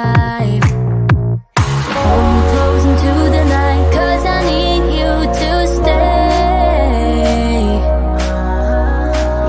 life. So hold me close into the night, 'cause I need you to stay.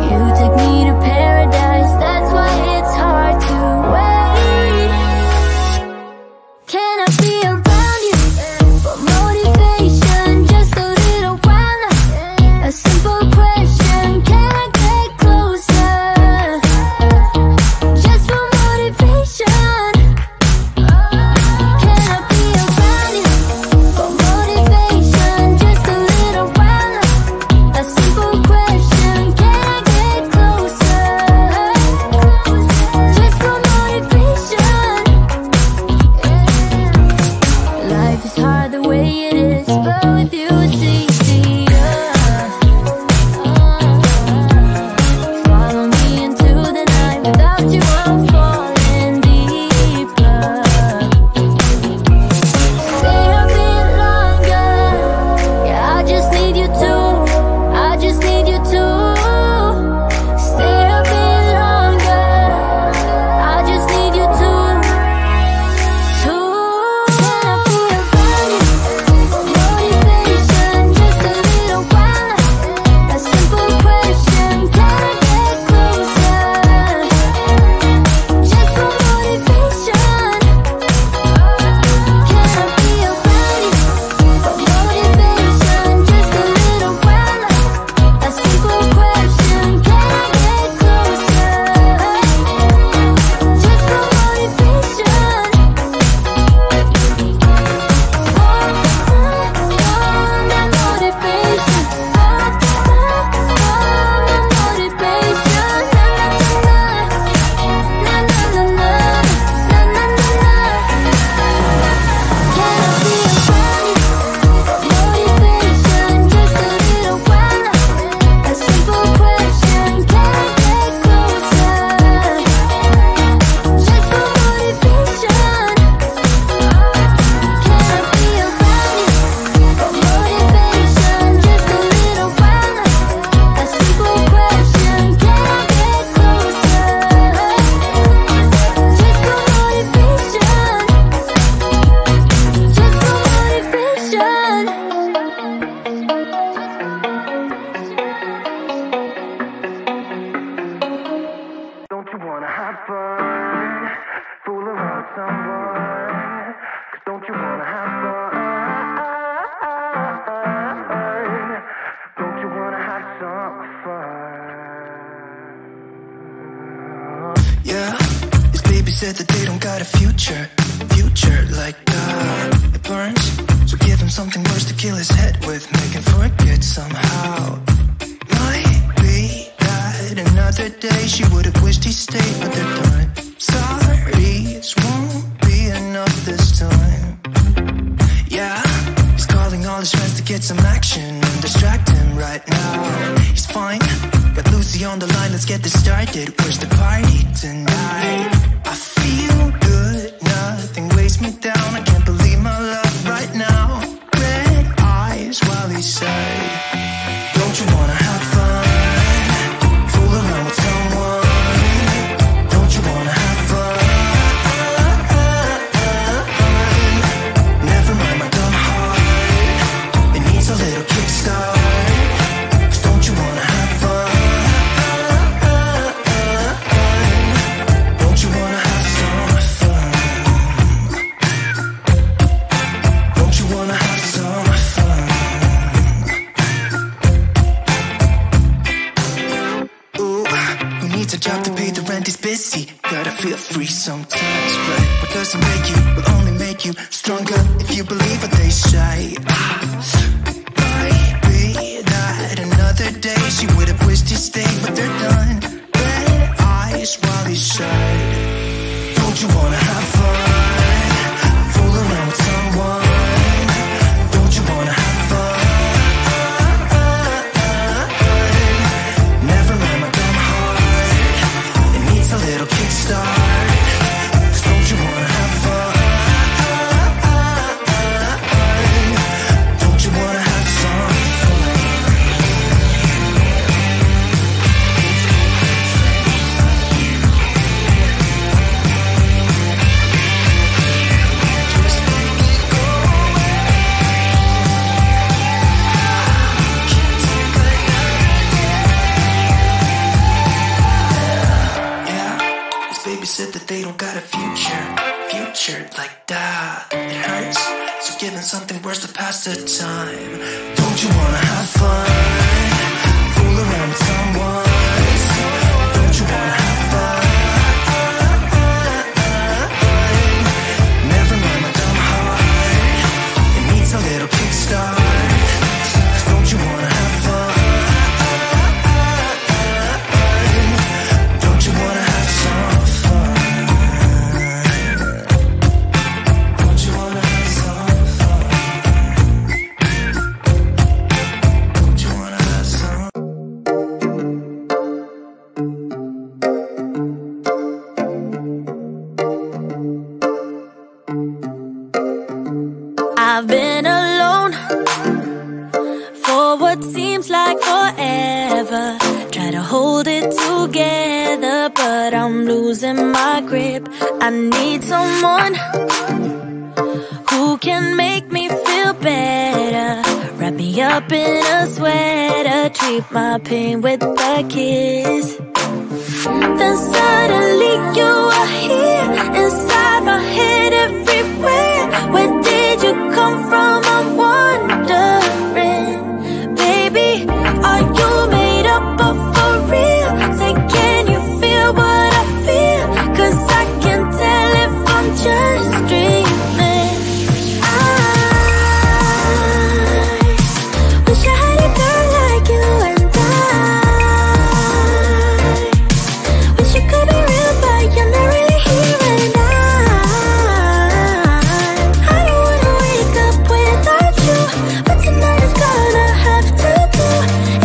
You take me to paradise, that's why it's hard to wait. Can I be around you for motivation, just a little while? A simple question, can I get closer? Just for motivation. Can I be around you for motivation, just a little while? A simple question, can I get closer? Just for motivation. Life is hard the way it is, but with you it's easier. Follow me into the night, without you I'm falling deeper. Stay a bit longer, yeah, I just need you to, I just need you to. Stay a bit longer, I just need you to. Can I be around you for motivation, just a little while? A simple question, can I get closer? Just for motivation. Can I be around you for motivation, just a little while? A simple question, can I get closer? Just for motivation. Don't you wanna have fun? Fool around with someone? 'Cause don't you wanna have fun? Don't you wanna have some fun? Yeah, these babies said that they don't got a future like it burns. So give him something worse to kill his head with, make him forget somehow. Might be that another day she would have wished he stayed, but they're done. Sorry, this won't be enough this time. Yeah, he's calling all his friends to get some action and distract him right now. He's fine, got Lucy on the line, let's get this started. Where's the party tonight? I feel good, nothing weighs me down. I can't believe my luck right now. Red eyes while he said, don't you wanna have fun? Fool around with someone? Don't you wanna have fun? Never mind my dumb heart, it needs a little kickstart. 'Cause don't you wanna have fun? Don't you wanna have some fun? Don't you wanna have some fun? Ooh, who needs a job to pay the rent? He's busy. Gotta feel free sometimes, right? What doesn't make you will only make you stronger if you believe what they say. Might be that another day she would have wished he stayed, but they're done. Red eyes while he said, don't you wanna have fun? Fool around with someone? Don't you wanna have fun? Never mind my dumb heart, it needs a little kickstart. 'Cause don't you wanna have fun? Don't you wanna have some fun? future like that. It hurts, so give him something worse to pass the time. Don't you wanna have fun? Fool around with someone. Don't you wanna have fun? Never mind my dumb heart. It needs a little kickstart. 'Cause don't you wanna have fun? Don't you wanna have some fun? Don't you wanna have some fun? Don't you wanna have some? I've been alone for what seems like forever. Try to hold it together, but I'm losing my grip. I need someone who can make me feel better. Wrap me up in a sweater, treat my pain with a kiss. Then suddenly you are here, inside my head everywhere. Where did you come from? I'm wondering. Baby, are you made up of for real? Say, can you feel what I feel? 'Cause I can tell if I'm just dreaming. I wish I had a girl like you, and I wish you could be real, but you're not really here. And I don't wanna wake up without you, but tonight is gonna have to do.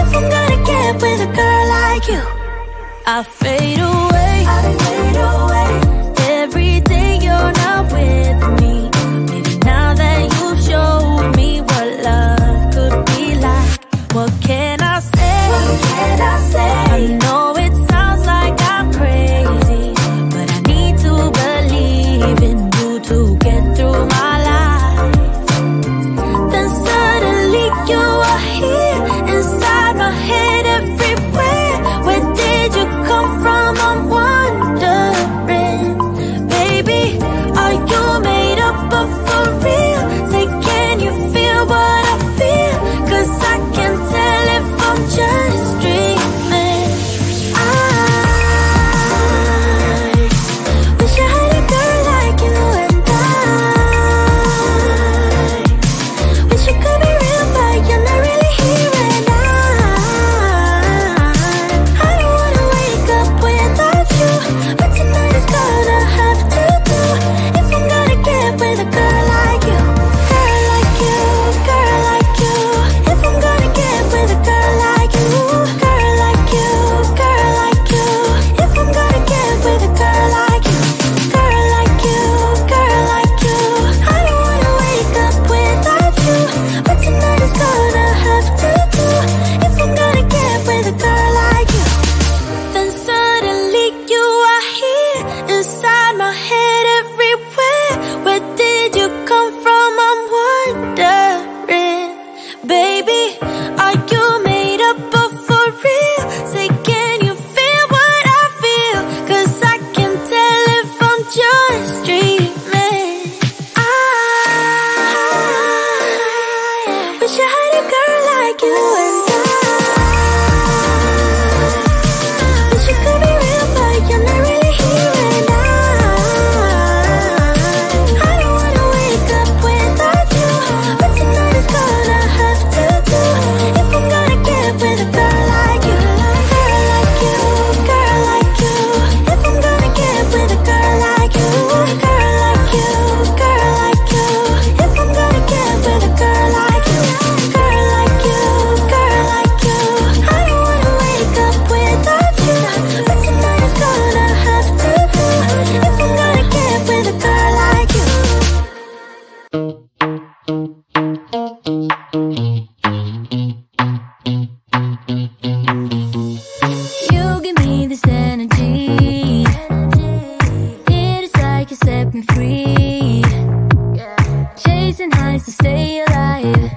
If I'm gonna get with a girl like you, I fade away, every day you're not with me. Maybe now that you've showed me what love could be like, what can I say? I know it sounds like I'm crazy, but I need to believe in you to get through my life. Then suddenly you are here, inside my head everywhere. Where did you come from? I'm wondering. Baby, are you made up of for real? Say, can you feel what I feel? 'Cause I can tell if I'm just dreaming. I wish I had a girl like you, and I wish you could be real, but you're not really here. And I don't wanna wake up without you, but tonight is gonna have to do. If I'm gonna get with a girl like you, girl like you, girl like you. If I'm gonna get with a girl like you, girl like you, girl like you. If I'm gonna get with a girl like you, girl like you, girl like you. I don't wanna wake up without you, but tonight is gonna have to do. If I'm gonna get with a girl like you. Then suddenly you are here, inside my head everywhere. Where did you come from? I'm wondering. Baby, are you made up of for real? Say, can you feel what I feel? 'Cause I can tell if I'm just dreaming. I wish I had a girl like you, and I wish you could be real, but you're not really here. And I don't wanna wake up without you, but tonight is gonna have to do. If I'm gonna get with a girl like you, girl like you, girl like you. If I'm gonna get with a girl like you, girl like you, girl like you. If I'm gonna get with a girl like you, girl like you, girl like you. I don't wanna wake up without you, but tonight is gonna have to do. If I'm gonna get with a girl like you. You give me this energy. It is like you set me free. Chasing highs to stay alive.